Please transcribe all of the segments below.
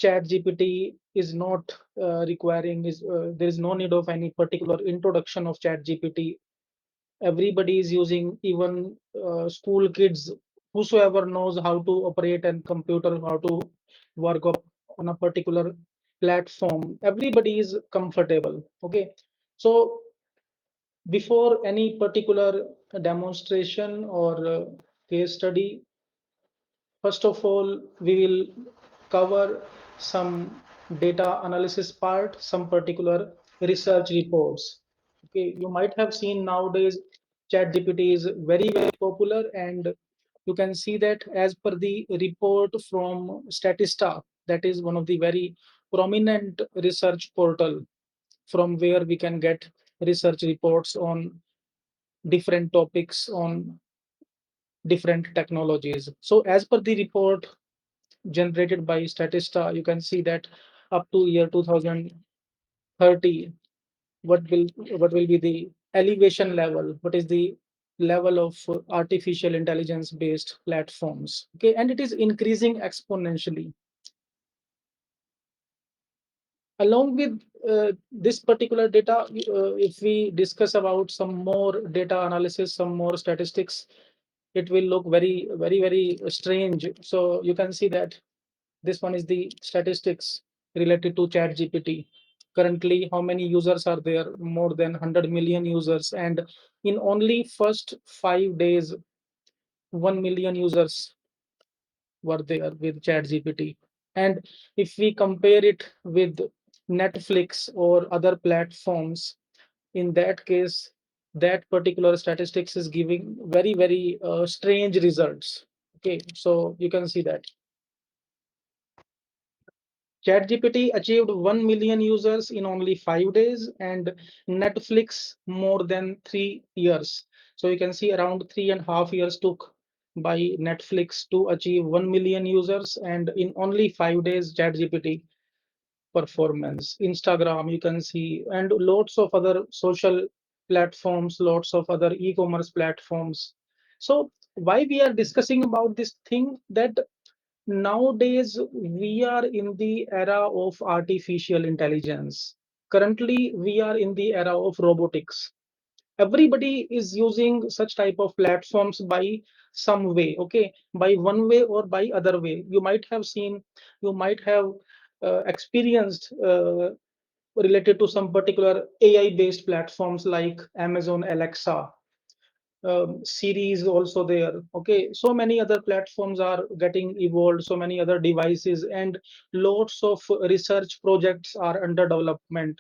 ChatGPT is not requiring is there is no need of any particular introduction of ChatGPT. Everybody is using, even school kids, whosoever knows how to operate a computer, how to work on a particular platform. Everybody is comfortable. Okay, so before any particular demonstration or case study, first of all, we will cover some data analysis part, some particular research reports. Okay, you might have seen nowadays ChatGPT is very, very popular, and you can see that as per the report from Statista, that is one of the very prominent research portal from where we can get research reports on different topics on different technologies. So as per the report generated by Statista, you can see that up to year 2030, what will be the elevation level? What is the level of artificial intelligence based platforms? Okay, and it is increasing exponentially. Along with this particular data, if we discuss about some more data analysis, some more statistics, it will look very, very, very strange. So you can see that this one is the statistics related to ChatGPT. Currently, how many users are there? More than 100 million users. And in only first 5 days, 1 million users were there with ChatGPT. And if we compare it with Netflix or other platforms, in that case, that particular statistics is giving very, very strange results. Okay, so you can see that ChatGPT achieved 1 million users in only 5 days, and Netflix more than 3 years. So you can see around 3.5 years took by Netflix to achieve 1 million users, and in only 5 days, ChatGPT performance. Instagram, you can see, and lots of other social platforms, lots of other e-commerce platforms. So why we are discussing about this thing, that nowadays we are in the era of artificial intelligence. Currently, we are in the era of robotics. Everybody is using such type of platforms by some way, okay, by one way or by other way. You might have seen, you might have experienced related to some particular AI based platforms like Amazon Alexa. Siri is also there. Okay, so many other platforms are getting evolved, so many other devices, and lots of research projects are under development.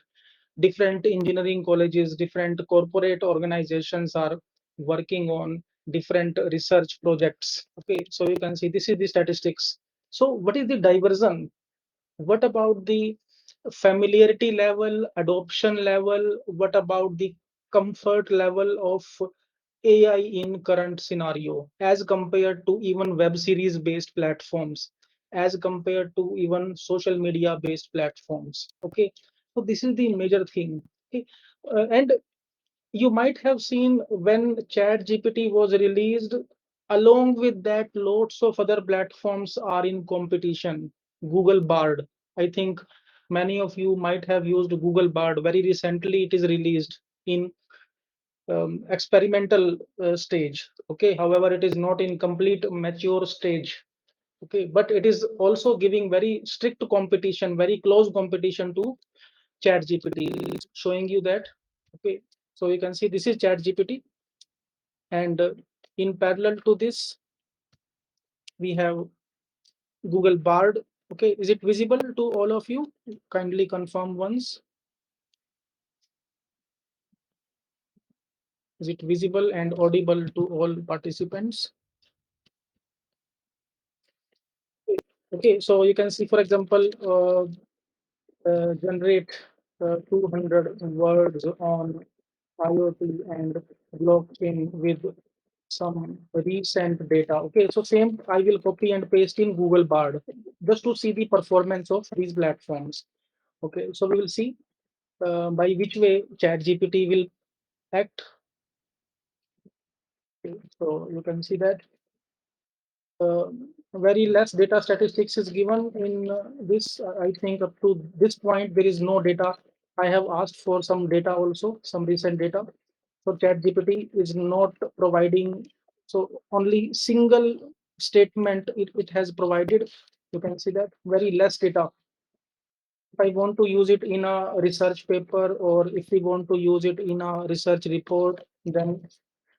Different engineering colleges, different corporate organizations are working on different research projects. Okay, so you can see this is the statistics. So what is the diversion? What about the familiarity level, adoption level? What about the comfort level of AI in current scenario as compared to even web series based platforms, as compared to even social media based platforms? Okay, so this is the major thing. Okay, and you might have seen when ChatGPT was released, along with that, lots of other platforms are in competition. Google Bard. I think many of you might have used Google Bard. Very recently, it is released in experimental stage. Okay, however, it is not in complete mature stage. Okay, but it is also giving very strict competition, very close competition to ChatGPT, showing you that. Okay, so you can see this is ChatGPT, and in parallel to this, we have Google Bard. Okay, is it visible to all of you? Kindly confirm once. Is it visible and audible to all participants? Okay, so you can see, for example, generate 200 words on IoT and blockchain with some recent data. Okay, so same I will copy and paste in Google Bard just to see the performance of these platforms. Okay, so we will see by which way ChatGPT will act. Okay, so you can see that. uh, very less data statistics is given in this. I think up to this point, there is no data. I have asked for some data also, some recent data. So ChatGPT is not providing, so only single statement it has provided. You can see that very less data. If I want to use it in a research paper, or if we want to use it in a research report, then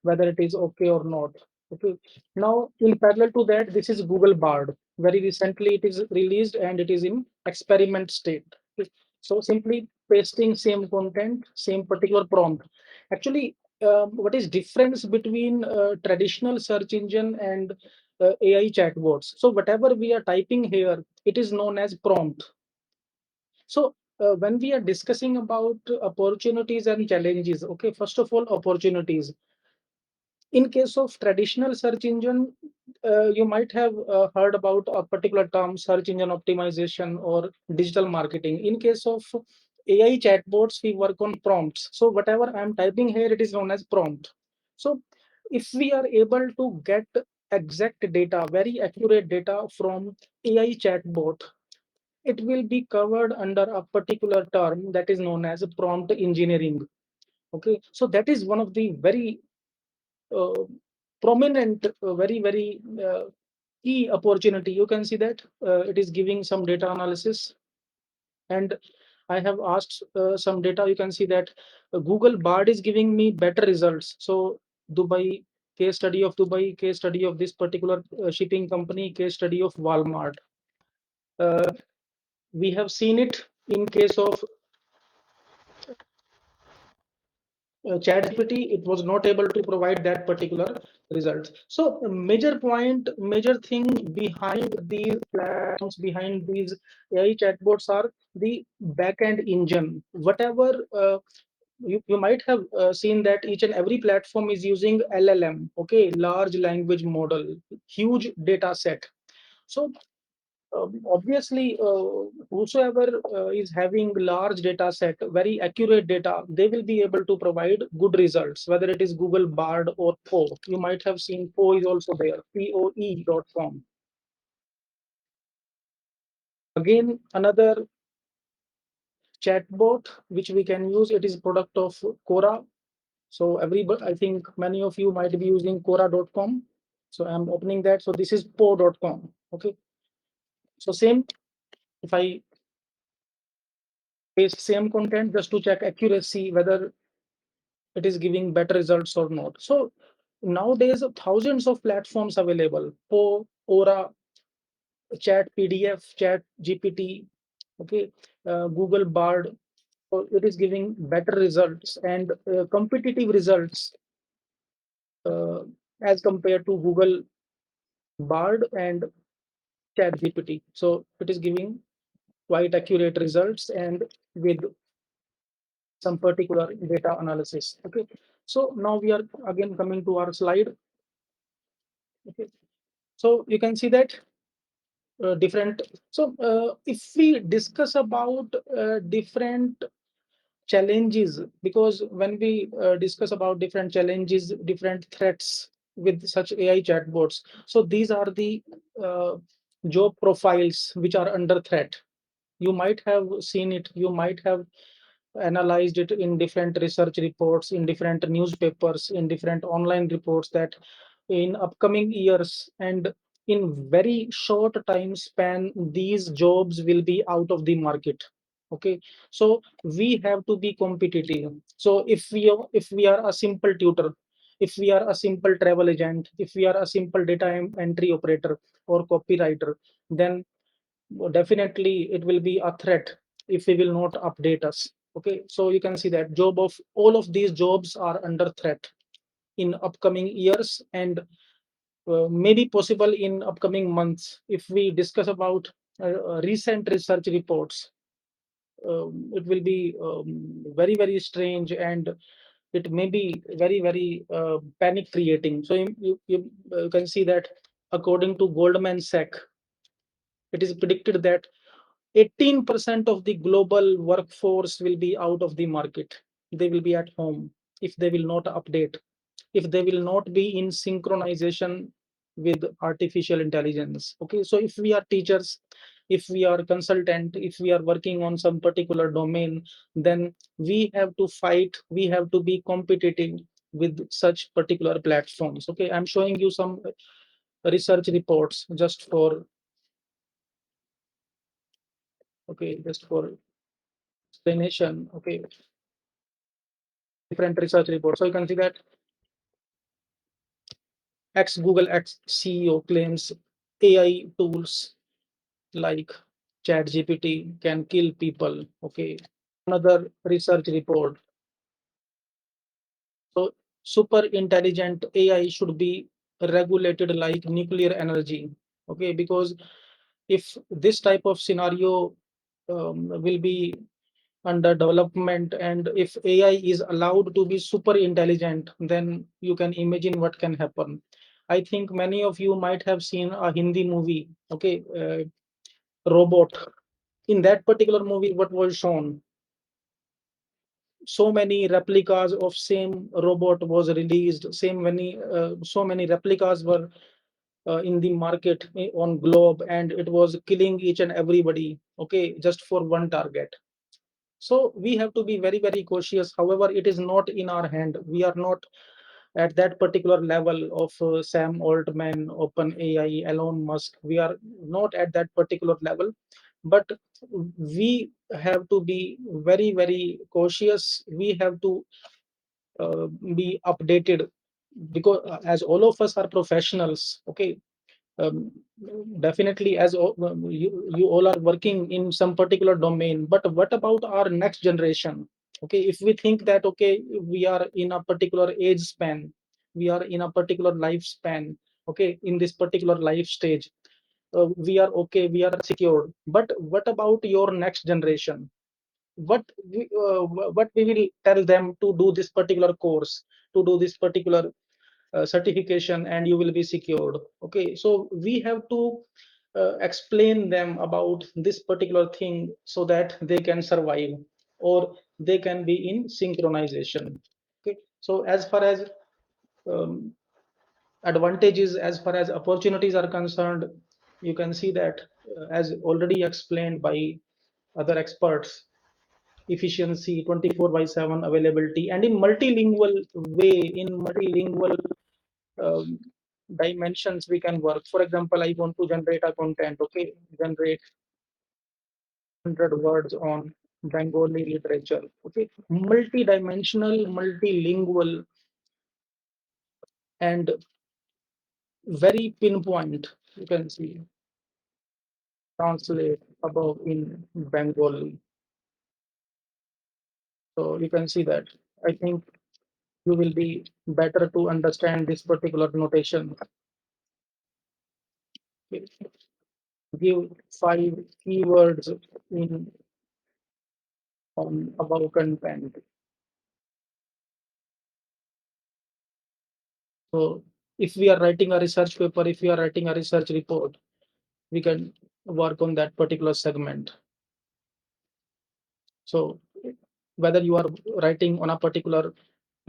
whether it is okay or not. Okay. Now, in parallel to that, this is Google Bard. Very recently, it is released and it is in experiment state. Okay. So simply pasting same content, same particular prompt. Actually, what is difference between traditional search engine and AI chatbots? So whatever we are typing here, it is known as prompt. So when we are discussing about opportunities and challenges, okay, first of all, opportunities. In case of traditional search engine, you might have heard about a particular term, search engine optimization or digital marketing. In case of AI chatbots, we work on prompts. So whatever I'm typing here, it is known as prompt. So if we are able to get exact data, very accurate data from AI chatbot, it will be covered under a particular term that is known as prompt engineering. Okay, so that is one of the very uh, prominent, very key opportunity. You can see that it is giving some data analysis, and I have asked some data. You can see that Google Bard is giving me better results. So Dubai, case study of Dubai, case study of this particular shipping company, case study of Walmart. Uh, we have seen it in case of ChatGPT. It was not able to provide that particular result. So major point, major thing behind these platforms, behind these AI chatbots are the backend engine. Whatever you might have seen that each and every platform is using LLM, okay, large language model, huge data set. So obviously, whosoever is having large data set, very accurate data, they will be able to provide good results, whether it is Google Bard or Poe. You might have seen Poe is also there, POE.com. Again, another chatbot which we can use, it is product of Quora. So everybody, I think many of you might be using Quora.com. So I'm opening that. So this is Poe.com. Okay. So same, if I paste same content just to check accuracy, whether it is giving better results or not. So nowadays, thousands of platforms available: Aura, Chat PDF, Chat GPT, okay, Google Bard. So it is giving better results and competitive results uh, as compared to Google Bard and Chat GPT. So it is giving quite accurate results and with some particular data analysis. Okay. So now we are again coming to our slide. Okay. So you can see that different. So if we discuss about different challenges, because when we discuss about different challenges, different threats with such AI chatbots, so these are the uh, job profiles which are under threat. You might have seen it, you might have analyzed it in different research reports, in different newspapers, in different online reports, that in upcoming years and in very short time span, these jobs will be out of the market. Okay, so we have to be competitive. So if we are a simple tutor, if we are a simple travel agent, if we are a simple data entry operator or copywriter, then definitely it will be a threat if we will not update us. Okay, so you can see that job of all of these jobs are under threat in upcoming years, and maybe possible in upcoming months. If we discuss about recent research reports, it will be very strange, and it may be very panic creating. So you can see that according to Goldman Sachs, it is predicted that 18% of the global workforce will be out of the market. They will be at home if they will not update, if they will not be in synchronization with artificial intelligence. Okay, so if we are teachers, if we are consultant, if we are working on some particular domain, then we have to fight, we have to be competitive with such particular platforms. Okay, I'm showing you some research reports just for, okay, just for explanation. Okay, different research reports. So you can see that ex Google ex CEO claims AI tools like ChatGPT can kill people. Okay, another research report. So super intelligent AI should be regulated like nuclear energy. Okay, because if this type of scenario will be under development, and if AI is allowed to be super intelligent, then you can imagine what can happen. I think many of you might have seen a Hindi movie, okay, Robot. In that particular movie, what was shown? So many replicas of same robot was released. So many replicas were in the market on globe, and it was killing each and everybody. Okay, just for one target. So we have to be very, very cautious. However, it is not in our hand. We are not at that particular level of Sam Altman, OpenAI, Elon Musk. We are not at that particular level, but we have to be very, very cautious. We have to be updated, because as all of us are professionals, okay, um, definitely as you all are working in some particular domain, but what about our next generation? Okay, if we think that, okay, we are in a particular age span, we are in a particular lifespan, okay, in this particular life stage, we are okay, we are secured, but what about your next generation? What we will tell them to do this particular course, to do this particular certification, and you will be secured. Okay, so we have to explain them about this particular thing so that they can survive, or they can be in synchronization. Okay, so as far as um, advantages, as far as opportunities are concerned, you can see that as already explained by other experts, efficiency, 24 by 7 availability, and in multilingual way, in multilingual um, dimensions we can work. For example, I want to generate a content, okay, generate 100 words on Bengali literature, okay, multi-dimensional, multilingual, and very pinpoint. You can see translate above in Bengali. So you can see that. I think you will be better to understand this particular notation. Okay. Give 5 keywords in about content. So if we are writing a research paper, if we are writing a research report, we can work on that particular segment. So whether you are writing on a particular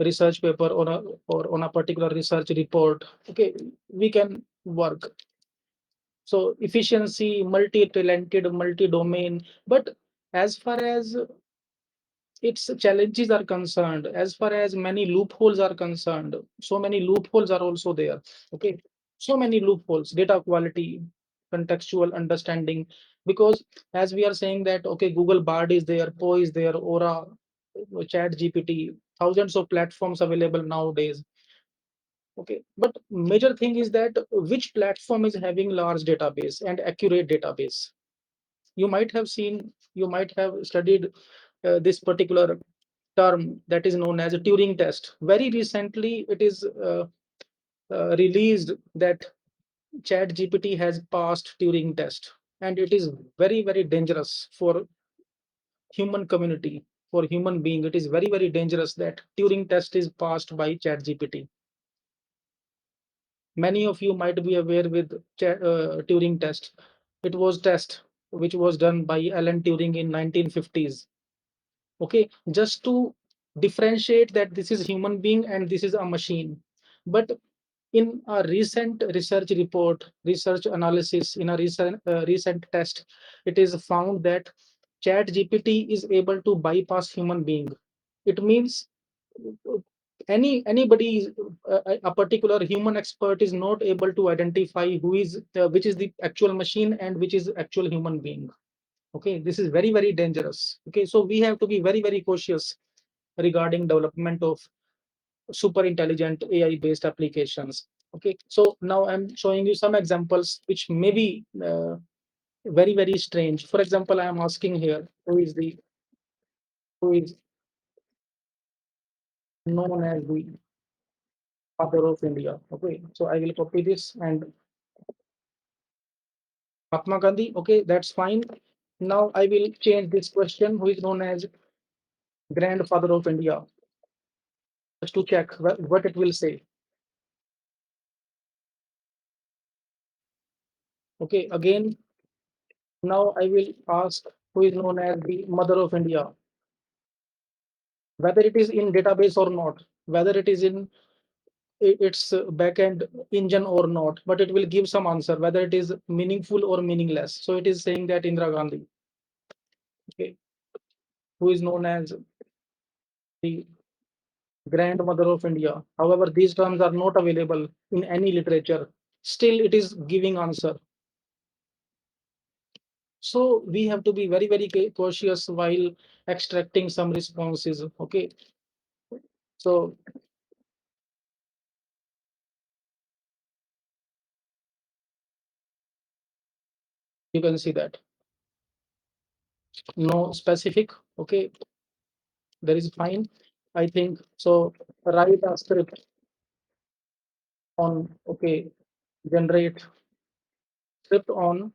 research paper or on a particular research report, okay, we can work. So efficiency, multi-talented, multi-domain, but as far as its challenges are concerned, as far as many loopholes are concerned, so many loopholes are also there. Okay, so many loopholes: data quality, contextual understanding. Because as we are saying that, okay, Google Bard is there, Po is there, Aura, Chat GPT, thousands of platforms available nowadays. Okay, but major thing is that which platform is having large database and accurate database. You might have seen, you might have studied this particular term that is known as a Turing test. Very recently, it is released that Chat GPT has passed Turing test, and it is very, very dangerous for human community, for human being. It is very, very dangerous that Turing test is passed by Chat GPT. Many of you might be aware with Turing test. It was test which was done by Alan Turing in 1950s. Okay, just to differentiate that this is human being and this is a machine. But In a recent research report, research analysis, in a recent test, it is found that ChatGPT is able to bypass human being. It means anybody, a particular human expert is not able to identify who is which is the actual machine and which is actual human being. Okay, this is very, very dangerous. Okay, so we have to be very, very cautious regarding development of super intelligent AI based applications. Okay, so now I'm showing you some examples which may be very, very strange. For example, I am asking here who is known as the father of India. Okay, so I will copy this and Mahatma Gandhi. Okay, that's fine. Now I will change this question, who is known as grandfather of India, just to check what it will say. Okay, again, now I will ask who is known as the mother of India, whether it is in database or not, whether it is in its backend engine or not, but it will give some answer whether it is meaningful or meaningless. So it is saying that Indira Gandhi, okay, who is known as the grandmother of India. However, these terms are not available in any literature. Still, it is giving answer. So we have to be very, very cautious while extracting some responses. Okay, so you can see that no specific. Okay, there is fine. I think so. Write a script on, okay, generate script on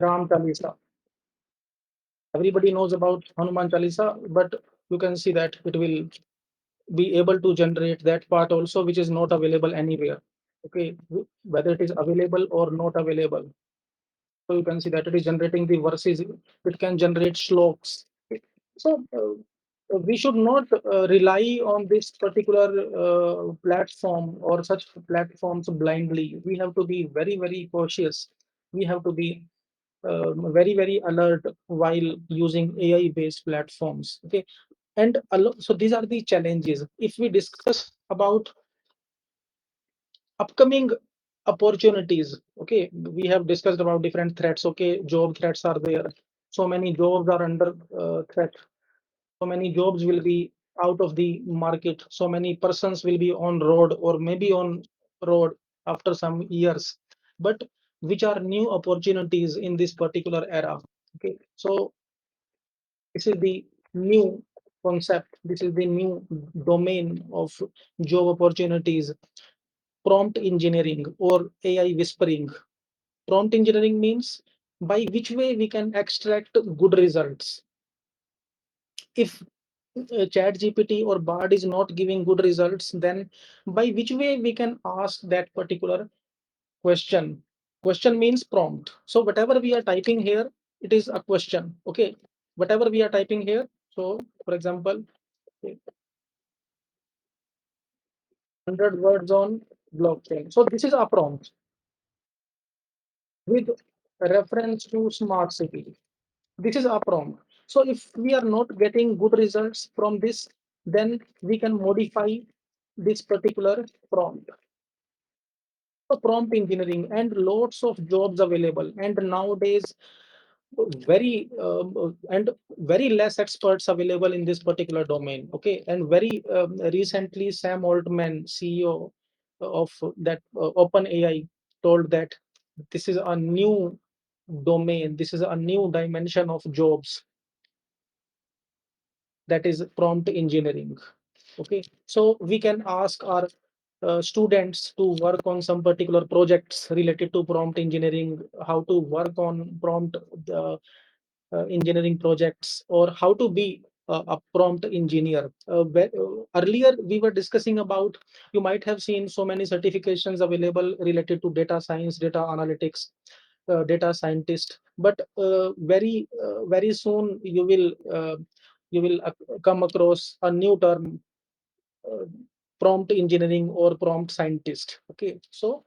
Ram Chalisa. Everybody knows about Hanuman Chalisa, but you can see that it will be able to generate that part also, which is not available anywhere. Okay, whether it is available or not available. So you can see that it is generating the verses. It can generate sloks. So we should not rely on this particular platform or such platforms blindly. We have to be very, very cautious. We have to be very, very alert while using AI based platforms. Okay, and so these are the challenges. If we discuss about upcoming opportunities, okay, we have discussed about different threats. Okay, job threats are there. So many jobs are under threat. So many jobs will be out of the market. So many persons will be on road or maybe on road after some years. But which are new opportunities in this particular era? Okay, so this is the new concept. This is the new domain of job opportunities. Prompt engineering or AI whispering. Prompt engineering means by which way we can extract good results. If ChatGPT or Bard is not giving good results, then by which way we can ask that particular question? Question means prompt. So whatever we are typing here, it is a question. Okay, whatever we are typing here. So for example, 100 words on blockchain. So this is a prompt with reference to smart city. This is a prompt. So if we are not getting good results from this, then we can modify this particular prompt. So prompt engineering and lots of jobs available. And nowadays, and very less experts available in this particular domain. Okay, and very recently, Sam Altman, CEO of that OpenAI, told that this is a new domain. This is a new dimension of jobs, that is prompt engineering. Okay, so we can ask our students to work on some particular projects related to prompt engineering, how to work on prompt engineering projects, or how to be a prompt engineer. Earlier we were discussing about, you might have seen so many certifications available related to data science, data analytics, data scientist, but very soon you will come across a new term, prompt engineering or prompt scientist. Okay, so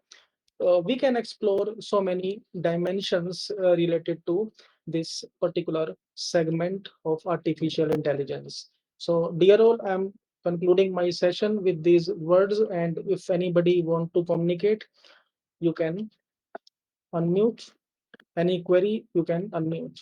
we can explore so many dimensions related to this particular segment of artificial intelligence. So, dear all, I'm concluding my session with these words, and if anybody want to communicate, you can unmute. Any query, you can unmute.